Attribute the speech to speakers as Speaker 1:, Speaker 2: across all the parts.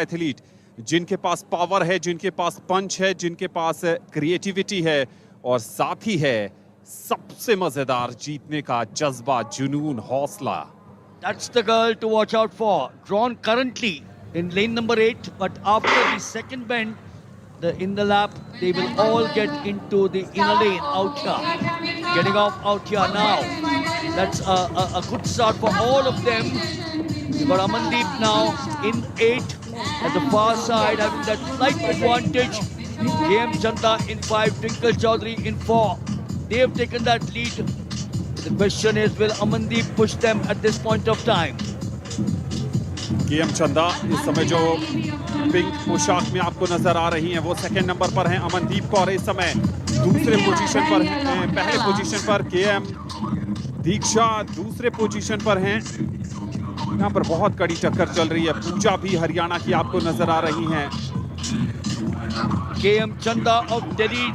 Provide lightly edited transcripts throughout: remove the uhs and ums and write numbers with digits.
Speaker 1: Athlete जिनके पास power है, जिनके पास पंच है, जिनके पास क्रिएटिविटी है और साथ ही है सबसे मजेदार जीतने का जज्बा, जुनून, हौसला।
Speaker 2: That's the girl to watch out for. Drawn currently in lane number 8, but after the second bend, in the lap, they will all get into the inner lane out here. Getting off out here now. That's a good start for all of them. But Amandeep now in 8 at the far side, having that slight advantage. KM Chanda in 5, Twinkle Chaudhary in 4. They have taken that lead. The question is, will Amandeep push them at this point of time?
Speaker 1: KM Chanda इस समय जो pink पोशाक में आपको नजर आ रही हैं वो सेकंड नंबर पर हैं। अमनदीप कौर इस समय दूसरे पोजीशन पर हैं, पहले पोजीशन पर केएम दीक्षा दूसरे पोजीशन पर हैं। यहाँ पर बहुत कड़ी टक्कर चल रही है। पूजा भी हरियाणा की आपको नजर आ रही हैं।
Speaker 2: KM Chanda of Delhi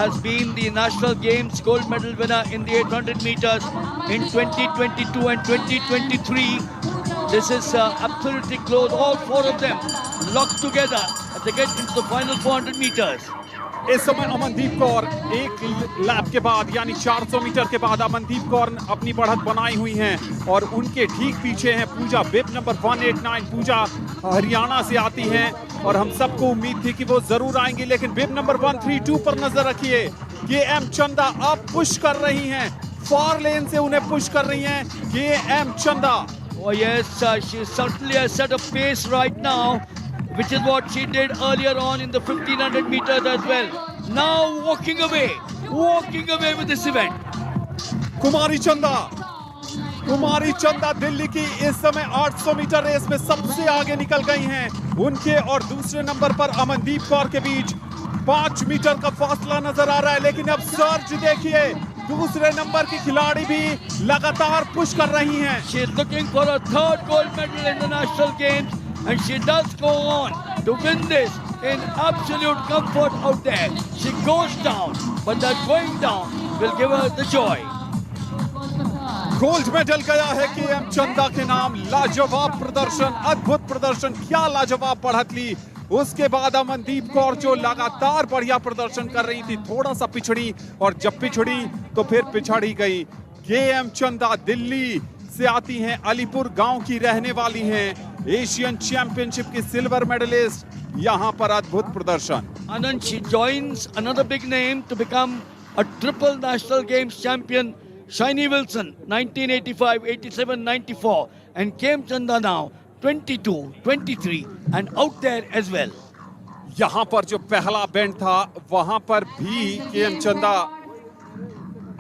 Speaker 2: has been the National Games gold medal winner in the 800 meters in 2022 and 2023. This is absolutely close. All 4 of them locked together as they get into the final 400 meters.
Speaker 1: इस समय अमनदीप कौर एक lap के बाद यानी 400 metre के बाद अमनदीप कौर अपनी बढ़त बनाई हुई हैं और उनके ठीक पीछे हैं पूजा, बिब नंबर 189। पूजा हरियाणा से आती हैं और हम सबको उम्मीद थी कि वो जरूर आएंगी, लेकिन बिब नंबर 132 पर नजर रखिए। केएम चंदा अब पुश कर रही हैं, फार लेन से उन्हें पुश कर रही हैं केएम चंदा।
Speaker 2: Oh yes, she certainly has set a pace right now, which is what she did earlier on in the 1500 meters as well. Now walking away with this event.
Speaker 1: कुमारी चंदा दिल्ली की इस समय 800 मीटर रेस में सबसे आगे निकल गई हैं। उनके और दूसरे नंबर पर अमनदीप कौर के बीच 5 मीटर का फासला नजर आ रहा है, लेकिन अब सर्ज देखिए, दूसरे नंबर की खिलाड़ी भी लगातार पुश कर रही हैं।
Speaker 2: She is looking for a 3rd gold medal in the National Games, and she does go on to win this in absolute comfort out there. She goes down, but that going down will give her the joy.
Speaker 1: Gold medal गया है KM चंदा के नाम। लाजवाब प्रदर्शन, अद्भुत प्रदर्शन, क्या लाजवाब बढ़त ली। उसके बाद अमनदीप कौर जो लगातार बढ़िया प्रदर्शन कर रही थी, थोड़ा सा पिछड़ी और जब पिछड़ी तो फिर पिछड़ी गई। केएम चंदा दिल्ली से आती हैं, अलीपुर गांव की रहने वाली हैं, एशियन चैंपियनशिप की सिल्वर मेडलिस्ट। यहां पर अद्भुत प्रदर्शन।
Speaker 2: Anand, she joins another big name to become a triple National Games champion, Shiny Wilson, 1985, 87, 94, and KM Chanda now 22, 23, and out there as well.
Speaker 1: यहां पर जो पहला बेंड था वहां पर भी केएम चंदा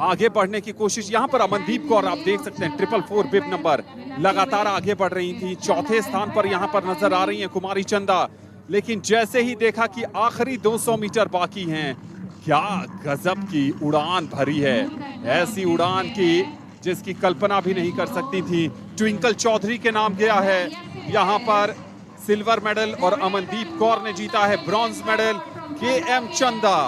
Speaker 1: आगे बढ़ने की कोशिश। यहां पर अमनदीप कौर आप देख सकते हैं 444 बिब नंबर लगातार आगे बढ़ रही थी। चौथे स्थान पर यहां पर नजर आ रही हैं कुमारी चंदा, लेकिन जैसे ही देखा कि आखिरी 200 मीटर बाकी हैं, क्या गजब की उड़ान भरी है, ऐसी उड़ान की जिसकी कल्पना भी नहीं कर सकती थी। ट्विंकल चौधरी के नाम गया है यहां पर सिल्वर मेडल और अमनदीप कौर ने जीता है ब्रॉन्ज मेडल। केएम चंदा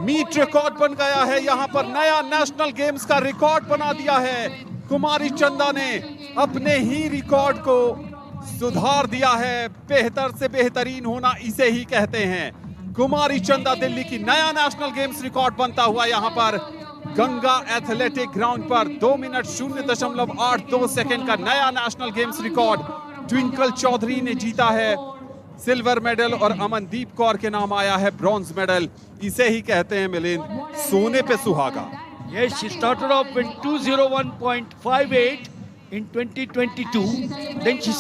Speaker 1: मीट रिकॉर्ड बन गया है, यहां पर नया नेशनल गेम्स का रिकॉर्ड बना दिया है। कुमारी चंदा ने अपने ही रिकॉर्ड को सुधार दिया है। बेहतर से बेहतरीन होना इसे ही कहते हैं। कुमारी चंदा दिल्ली की नया नेशनल गेम्स रिकॉर्ड बनता हुआ यहां पर गंगा एथलेटिक ग्राउंड पर 2 मिनट 0.82 सेकंड का नया national games record Twinkle Chaudhary ने जीता है सिल्वर मेडल और अमनदीप कौर के नाम आया है ब्रॉन्ज मेडल। इसे ही कहते हैं मिलिंद, सोने पे सुहागा।
Speaker 2: Yes, she started off with 201.58 in 2022. Then she said